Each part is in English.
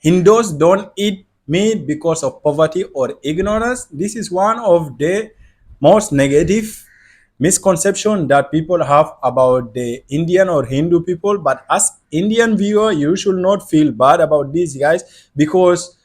Hindus don't eat meat because of poverty or ignorance. This is one of the most negative misconception that people have about the Indian or Hindu people. But as Indian viewer, you should not feel bad about these guys because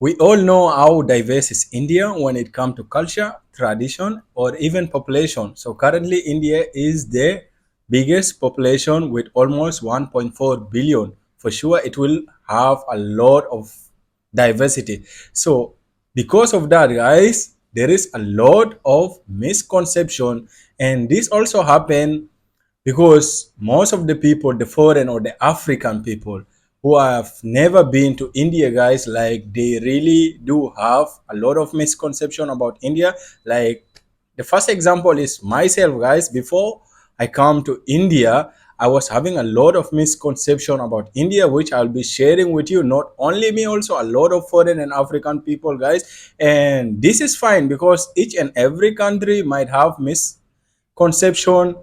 we all know how diverse is India when it comes to culture, tradition, or even population. So currently, India is the biggest population with almost 1.4 billion. For sure, it will have a lot of diversity. So because of that, guys, there is a lot of misconception, and this also happened because most of the people, the foreign or the African people who have never been to India, guys, like they really do have a lot of misconception about India. Like the first example is myself, guys. Before I come to India, I was having a lot of misconception about India, which I'll be sharing with you. Not only me, also a lot of foreign and African people, guys. And this is fine because each and every country might have misconception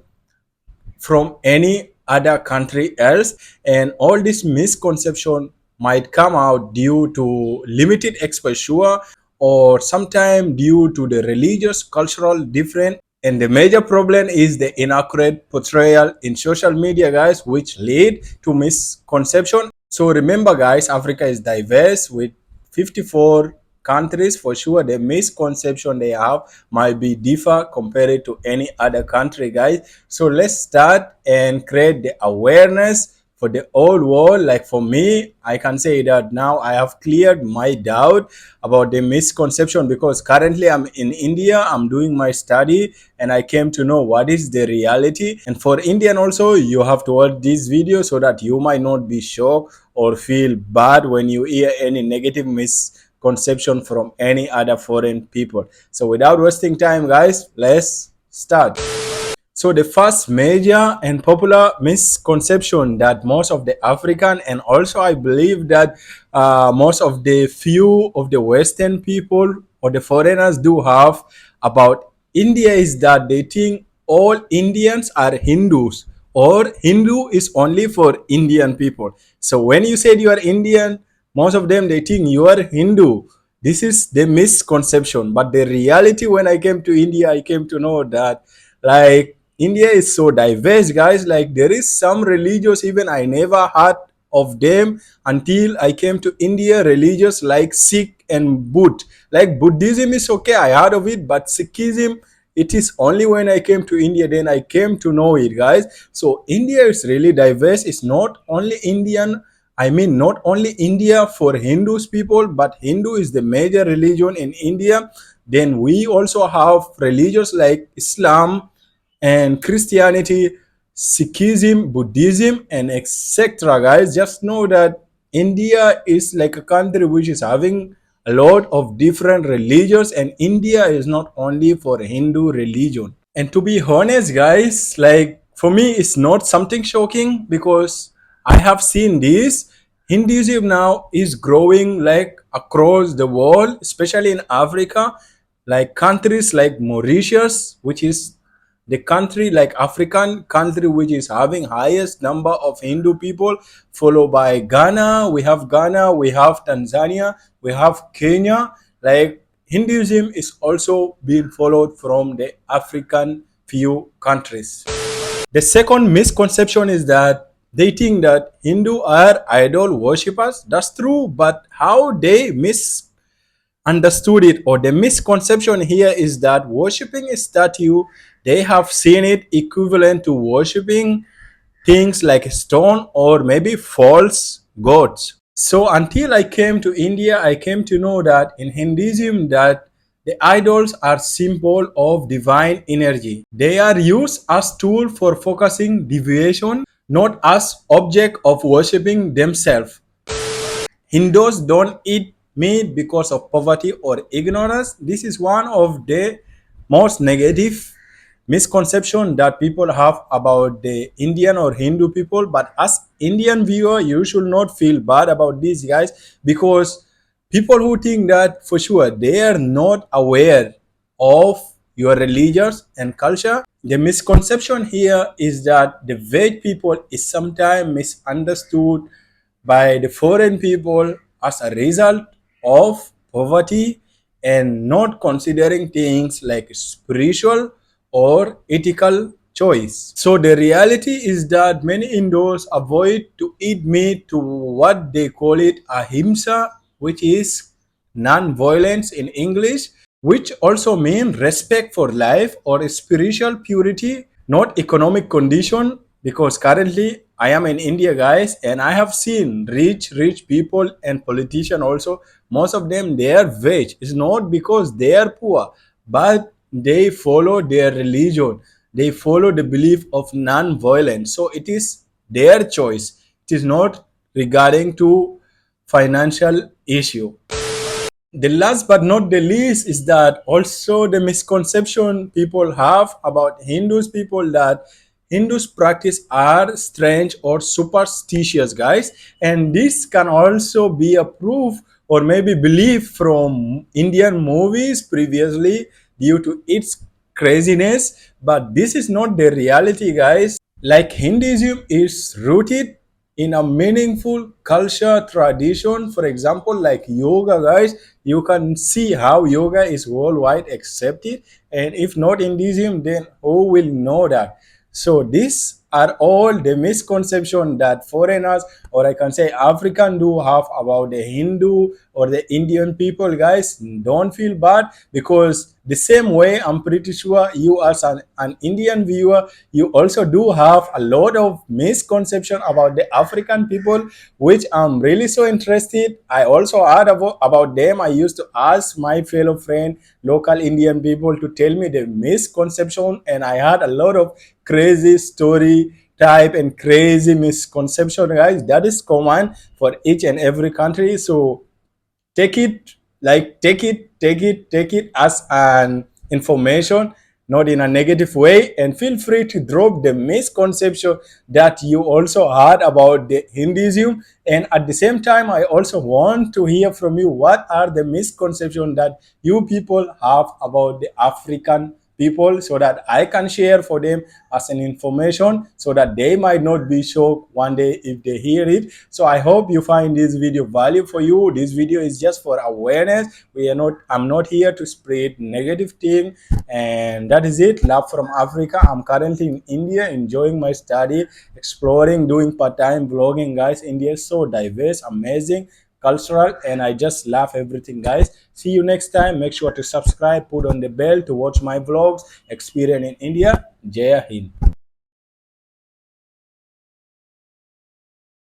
from any other country else, and all this misconception might come out due to limited exposure or sometimes due to the religious cultural difference, and the major problem is the inaccurate portrayal in social media, guys, which lead to misconception. So remember, guys, Africa is diverse with 54 countries. For sure, the misconception they have might be differ compared to any other country, guys. So let's start and create the awareness for the whole world. Like for me, I can say that now I have cleared my doubt about the misconception because currently I'm in India, I'm doing my study, and I came to know what is the reality. And for Indian also, you have to watch this video so that you might not be shocked or feel bad when you hear any negative misconception from any other foreign people. So without wasting time, guys, let's start. So the first major and popular misconception that most of the African, and also I believe that most of the few of the Western people or the foreigners do have about India is that they think all Indians are Hindus, or Hindu is only for Indian people. So when you said you are Indian, most of them they think you are Hindu. This is the misconception. But the reality, when I came to India, I came to know that like India is so diverse, guys. Like there is some religious even I never heard of them until I came to India. Religious like Sikh and Buddh. Like Buddhism is okay, I heard of it, but Sikhism, it is only when I came to India then I came to know it, guys. So India is really diverse. It's not only Indian. I mean, not only India for Hindus people, but Hindu is the major religion in India. Then we also have religions like Islam and Christianity, Sikhism, Buddhism, and etc. Guys, just know that India is like a country which is having a lot of different religions, and India is not only for Hindu religion. And to be honest, guys, like for me, it's not something shocking because I have seen this. Hinduism now is growing like across the world, especially in Africa, like countries like Mauritius, which is the country like African country which is having highest number of Hindu people, followed by Ghana. We have Tanzania, we have Kenya. Like Hinduism is also being followed from the African few countries. The second misconception is that they think that Hindu are idol worshippers. That's true, but how they misunderstood it, or the misconception here is that worshipping a statue, they have seen it equivalent to worshipping things like stone or maybe false gods. So until I came to India, I came to know that in Hinduism that the idols are symbol of divine energy. They are used as tool for focusing deviation, not as object of worshipping themselves. Hindus don't eat meat because of poverty or ignorance. This is one of the most negative misconception that people have about the Indian or Hindu people. But as Indian viewer, you should not feel bad about these guys because people who think that for sure they are not aware of your religions and culture. The misconception here is that the veg people is sometimes misunderstood by the foreign people as a result of poverty and not considering things like spiritual or ethical choice. So the reality is that many Hindus avoid to eat meat to what they call it ahimsa, which is non-violence in English, which also means respect for life or spiritual purity, not economic condition. Because currently I am in India, guys, and I have seen rich people and politicians also. Most of them they are veg. It's not because they are poor, but they follow their religion. They follow the belief of non-violence. So it is their choice. It is not regarding to financial issue. The last but not the least is that also the misconception people have about Hindus people that Hindus practice are strange or superstitious, guys, and this can also be a proof or maybe belief from Indian movies previously due to its craziness, but this is not the reality, guys. Like Hinduism is rooted in a meaningful culture tradition. For example, like yoga, guys, you can see how yoga is worldwide accepted. And if not Hinduism, then who will know that? So these are all the misconception that foreigners or I can say African do have about the Hindu or the Indian people, guys. Don't feel bad because the same way I'm pretty sure you as an Indian viewer, you also do have a lot of misconception about the African people, which I'm really so interested. I also heard about them. I used to ask my fellow friend, local Indian people to tell me the misconception, and I had a lot of crazy story type and crazy misconception, guys. That is common for each and every country. So take it take it as an information, not in a negative way, and feel free to drop the misconception that you also heard about the Hinduism. And at the same time, I also want to hear from you, what are the misconceptions that you people have about the African people, so that I can share for them as an information, so that they might not be shocked one day if they hear it. So I hope you find this video value for you. This video is just for awareness. I'm not here to spread negative thing. And that is it. Love from Africa. I'm currently in India enjoying my study, exploring, doing part-time vlogging, guys. India is so diverse, amazing, cultural, and I just love everything, guys. See you next time. Make sure to subscribe, put on the bell to watch my vlogs, experience in India. Jai Hind.